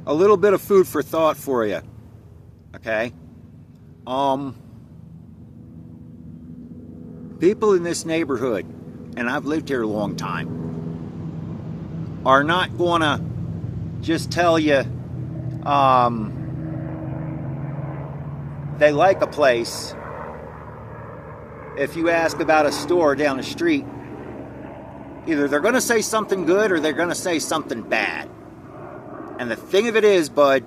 a little bit of food for thought for you. Okay? People in this neighborhood, and I've lived here a long time, are not gonna just tell you they like a place if you ask about a store down the street. Either they're gonna say something good or they're gonna say something bad. And the thing of it is, bud,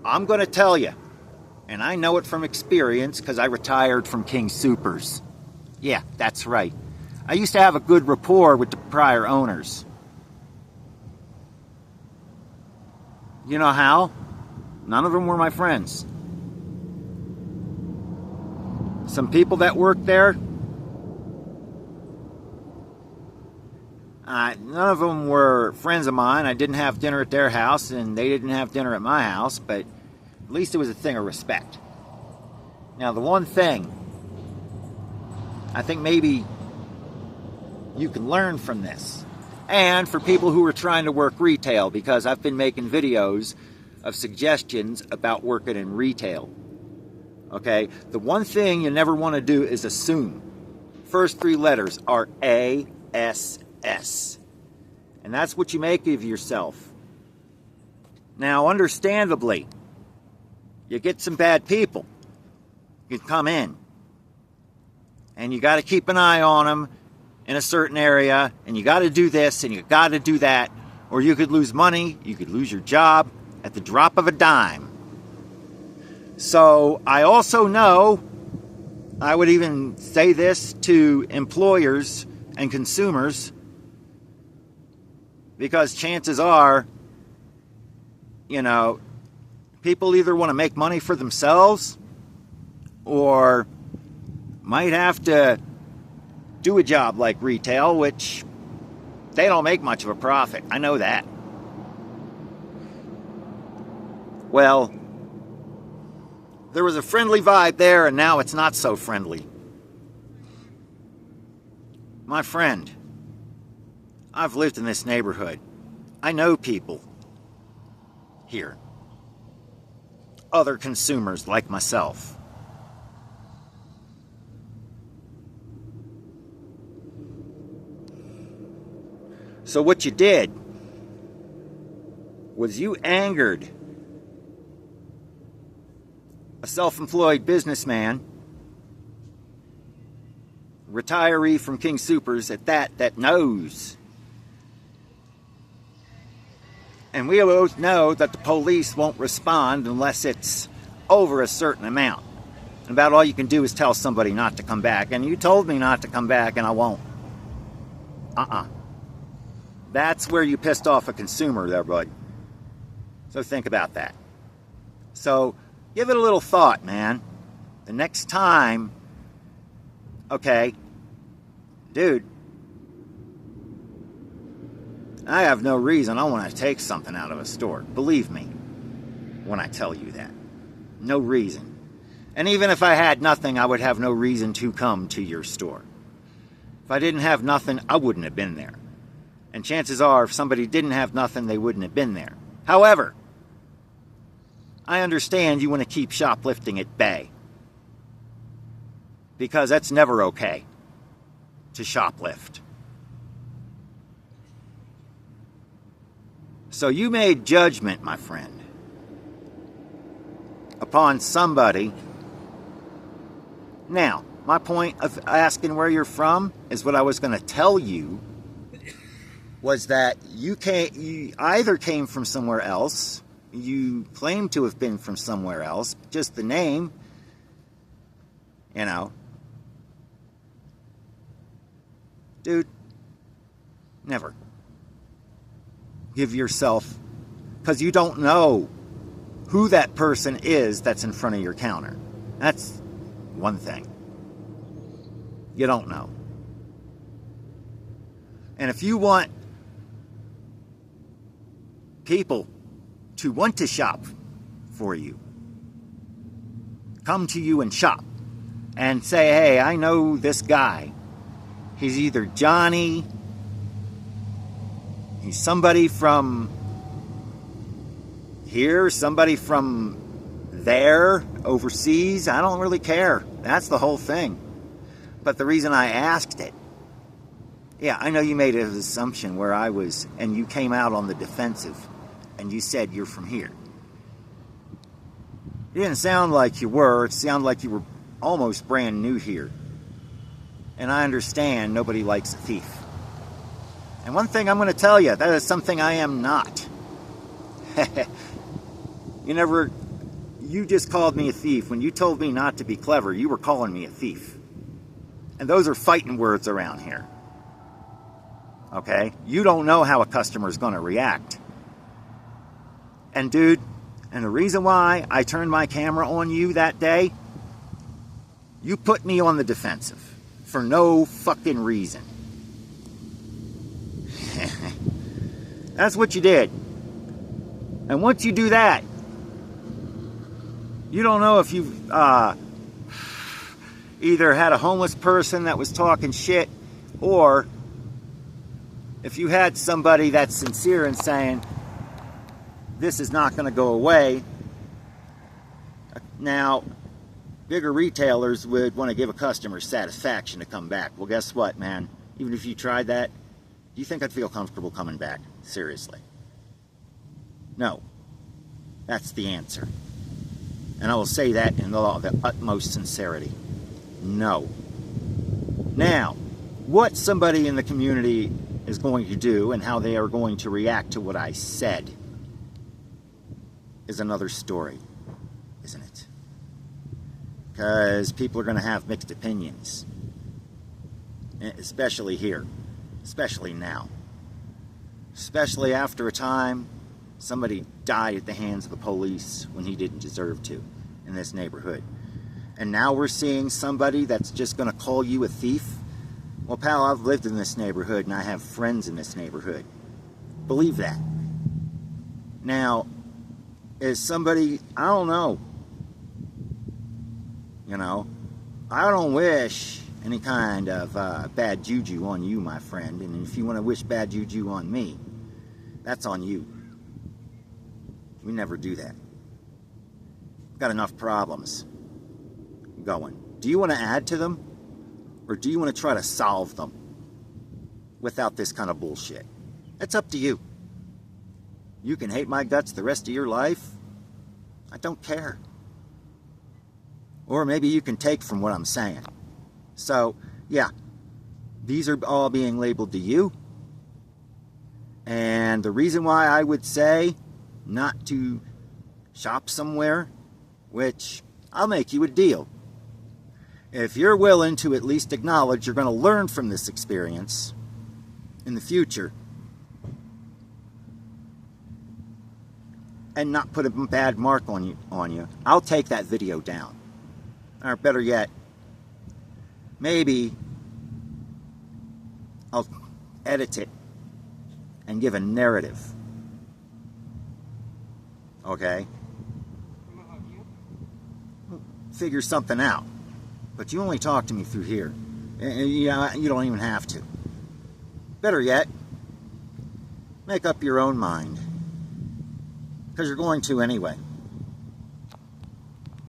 I'm gonna tell you, and I know it from experience because I retired from King Soopers. Yeah, that's right. I used to have a good rapport with the prior owners. You know how? None of them were my friends. Some people that worked there, none of them were friends of mine. I didn't have dinner at their house, and they didn't have dinner at my house, but at least it was a thing of respect. Now, the one thing I think maybe you can learn from this, and for people who are trying to work retail, because I've been making videos of suggestions about working in retail. Okay? The one thing you never want to do is assume. First three letters are ASS. And that's what you make of yourself. Now, understandably, you get some bad people. You come in. And you got to keep an eye on them in a certain area. And you got to do this and you got to do that. Or you could lose money. You could lose your job at the drop of a dime. So I also know, I would even say this to employers and consumers, because chances are, you know, people either want to make money for themselves or might have to do a job like retail, which they don't make much of a profit. I know that. Well, there was a friendly vibe there, and now it's not so friendly. My friend, I've lived in this neighborhood. I know people here. Other consumers like myself. So what you did was you angered a self-employed businessman, retiree from King Soopers at that knows. And we both know that the police won't respond unless it's over a certain amount. And about all you can do is tell somebody not to come back. And you told me not to come back, and I won't. That's where you pissed off a consumer there, bud. So think about that. So give it a little thought, man. The next time, okay, dude, I have no reason I want to take something out of a store. Believe me when I tell you that. No reason. And even if I had nothing, I would have no reason to come to your store. If I didn't have nothing, I wouldn't have been there. And chances are, if somebody didn't have nothing, they wouldn't have been there. However, I understand you want to keep shoplifting at bay. Because that's never okay to shoplift. So you made judgment, my friend, upon somebody. Now, my point of asking where you're from is what I was going to tell you, was that you either came from somewhere else, you claim to have been from somewhere else, just the name, you know. Dude, never give yourself, because you don't know who that person is that's in front of your counter. That's one thing. You don't know. And if you want people to want to shop for you, come to you and shop and say, hey, I know this guy. He's either Johnny, he's somebody from here, somebody from there, overseas, I don't really care. That's the whole thing. But the reason I asked it, yeah, I know you made an assumption where I was, and you came out on the defensive, and you said you're from here. It didn't sound like you were. It sounded like you were almost brand new here. And I understand nobody likes a thief. And one thing I'm going to tell you, that is something I am not. You just called me a thief. When you told me not to be clever, you were calling me a thief. And those are fighting words around here. Okay? You don't know how a customer's going to react. And dude, and the reason why I turned my camera on you that day, you put me on the defensive for no fucking reason. That's what you did. And once you do that, you don't know if you've either had a homeless person that was talking shit, or if you had somebody that's sincere and saying, this is not going to go away. Now, bigger retailers would want to give a customer satisfaction to come back. Well, guess what, man? Even if you tried that, do you think I'd feel comfortable coming back? Seriously. No. That's the answer. And I will say that in the utmost sincerity. No. Now, what somebody in the community is going to do and how they are going to react to what I said is another story, isn't it? Because people are going to have mixed opinions. Especially here. Especially now. Especially after a time somebody died at the hands of the police when he didn't deserve to in this neighborhood. And now we're seeing somebody that's just going to call you a thief. Well, pal, I've lived in this neighborhood and I have friends in this neighborhood. Believe that. Now, is somebody, I don't know. You know, I don't wish any kind of bad juju on you, my friend. And if you want to wish bad juju on me, that's on you. We never do that. We've got enough problems going. Do you want to add to them? Or do you want to try to solve them without this kind of bullshit? It's up to you. You can hate my guts the rest of your life. I don't care. Or maybe you can take from what I'm saying. So, yeah, these are all being labeled to you. And the reason why I would say not to shop somewhere, which I'll make you a deal. If you're willing to at least acknowledge you're going to learn from this experience in the future and not put a bad mark on you, I'll take that video down. Or better yet, maybe I'll edit it and give a narrative. Okay? Figure something out. But you only talk to me through here. You don't even have to. Better yet, make up your own mind. Because you're going to anyway.